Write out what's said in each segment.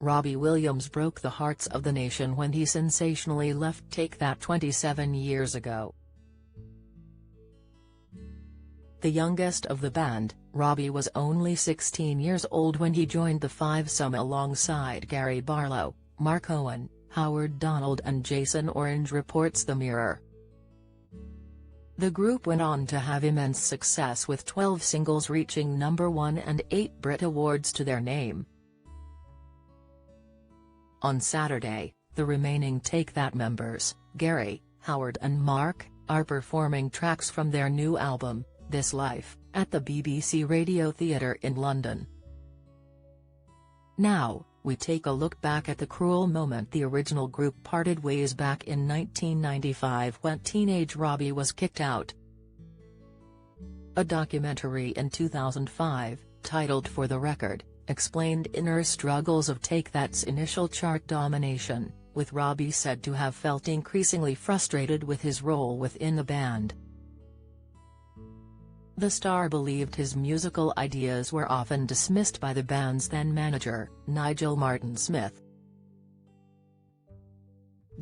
Robbie Williams broke the hearts of the nation when he sensationally left Take That 27 years ago. The youngest of the band, Robbie was only 16 years old when he joined the fivesome alongside Gary Barlow, Mark Owen, Howard Donald and Jason Orange, reports The Mirror. The group went on to have immense success with 12 singles reaching #1 and 8 Brit Awards to their name. On Saturday, the remaining Take That members, Gary, Howard and Mark, are performing tracks from their new album, This Life, at the BBC Radio Theatre in London. Now, we take a look back at the cruel moment the original group parted ways back in 1995 when teenage Robbie was kicked out. A documentary in 2005, titled For the Record, explained inner struggles of Take That's initial chart domination, with Robbie said to have felt increasingly frustrated with his role within the band. The star believed his musical ideas were often dismissed by the band's then-manager, Nigel Martin-Smith.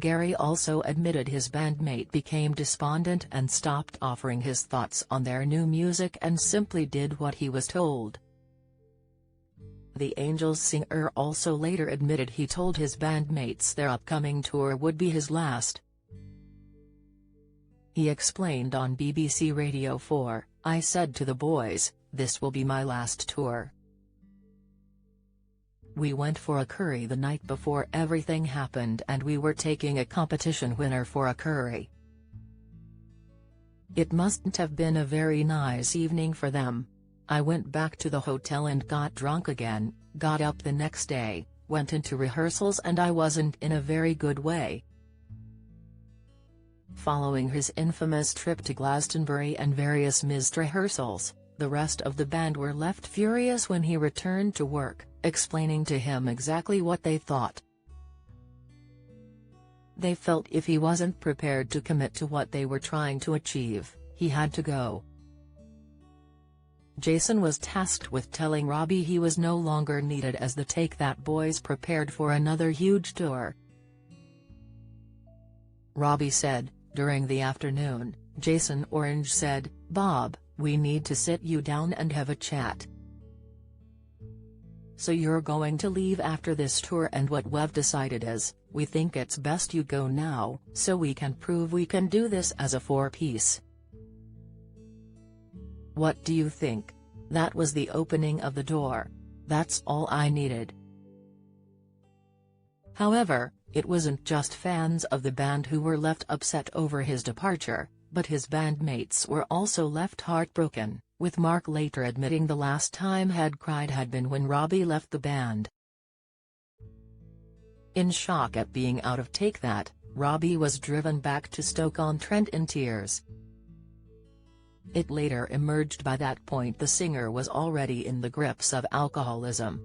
Gary also admitted his bandmate became despondent and stopped offering his thoughts on their new music and simply did what he was told. The Angels singer also later admitted he told his bandmates their upcoming tour would be his last. He explained on BBC Radio 4, "I said to the boys, this will be my last tour. We went for a curry the night before everything happened and we were taking a competition winner for a curry. It mustn't have been a very nice evening for them. I went back to the hotel and got drunk again, got up the next day, went into rehearsals and I wasn't in a very good way." Following his infamous trip to Glastonbury and various missed rehearsals, the rest of the band were left furious when he returned to work, explaining to him exactly what they thought. They felt if he wasn't prepared to commit to what they were trying to achieve, he had to go. Jason was tasked with telling Robbie he was no longer needed as the Take That boys prepared for another huge tour. Robbie said, "During the afternoon, Jason Orange said, 'Bob, we need to sit you down and have a chat. So you're going to leave after this tour and what we've decided is, we think it's best you go now, so we can prove we can do this as a four-piece. What do you think?' That was the opening of the door. That's all I needed." However, it wasn't just fans of the band who were left upset over his departure, but his bandmates were also left heartbroken, with Mark later admitting the last time he'd cried had been when Robbie left the band. In shock at being out of Take That, Robbie was driven back to Stoke-on-Trent in tears. It later emerged by that point the singer was already in the grips of alcoholism.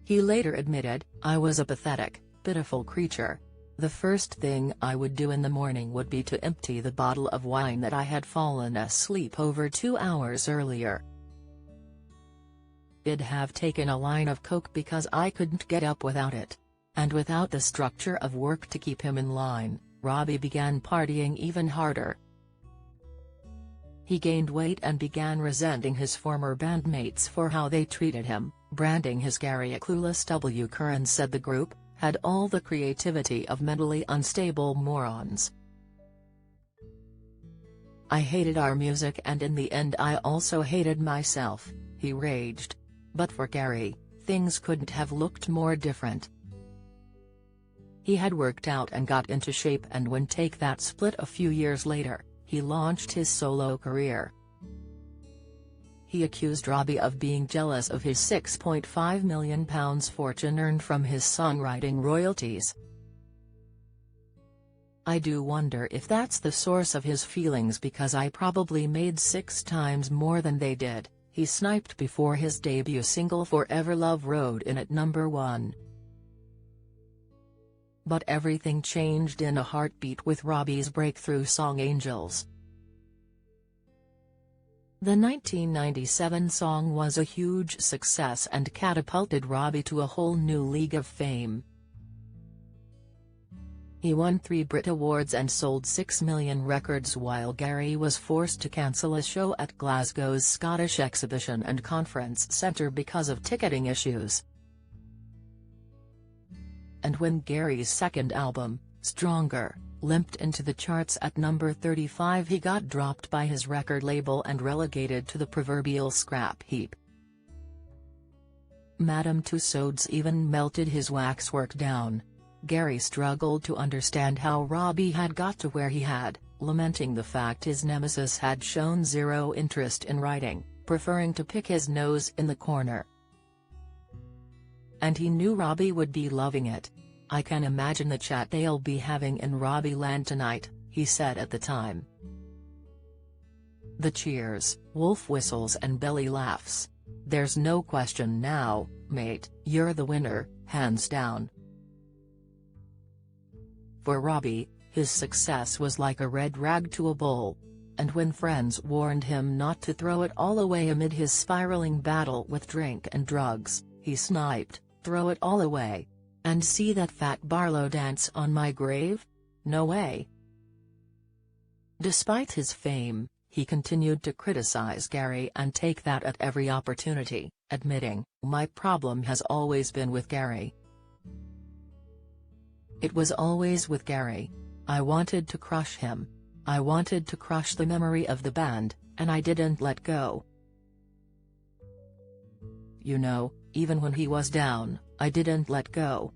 He later admitted, "I was a pathetic, pitiful creature. The first thing I would do in the morning would be to empty the bottle of wine that I had fallen asleep over 2 hours earlier. I'd have taken a line of coke because I couldn't get up without it. And without the structure of work to keep him in line, Robbie began partying even harder. He gained weight and began resenting his former bandmates for how they treated him, branding his Gary a clueless W. Curran said the group had all the creativity of mentally unstable morons. I hated our music and in the end I also hated myself," he raged. But for Gary, things couldn't have looked more different. He had worked out and got into shape and when Take That split a few years later, he launched his solo career. He accused Robbie of being jealous of his £6.5 million fortune earned from his songwriting royalties. "I do wonder if that's the source of his feelings because I probably made 6 times more than they did," he sniped before his debut single Forever Love rode in at #1. But everything changed in a heartbeat with Robbie's breakthrough song Angels. The 1997 song was a huge success and catapulted Robbie to a whole new league of fame. He won 3 Brit Awards and sold 6 million records while Gary was forced to cancel a show at Glasgow's Scottish Exhibition and Conference Centre because of ticketing issues. And when Gary's second album, Stronger, limped into the charts at number 35, he got dropped by his record label and relegated to the proverbial scrap heap. Madame Tussauds even melted his waxwork down. Gary struggled to understand how Robbie had got to where he had, lamenting the fact his nemesis had shown zero interest in writing, preferring to pick his nose in the corner. And he knew Robbie would be loving it. "I can imagine the chat they'll be having in Robbie land tonight," he said at the time. The cheers, wolf whistles and belly laughs. "There's no question now, mate, you're the winner, hands down." For Robbie, his success was like a red rag to a bull. And when friends warned him not to throw it all away amid his spiraling battle with drink and drugs, he sniped, "Throw it all away? And see that fat Barlow dance on my grave? No way." Despite his fame, he continued to criticize Gary and take that at every opportunity, admitting, "My problem has always been with Gary. It was always with Gary. I wanted to crush him. I wanted to crush the memory of the band, and I didn't let go. You know, even when he was down, I didn't let go."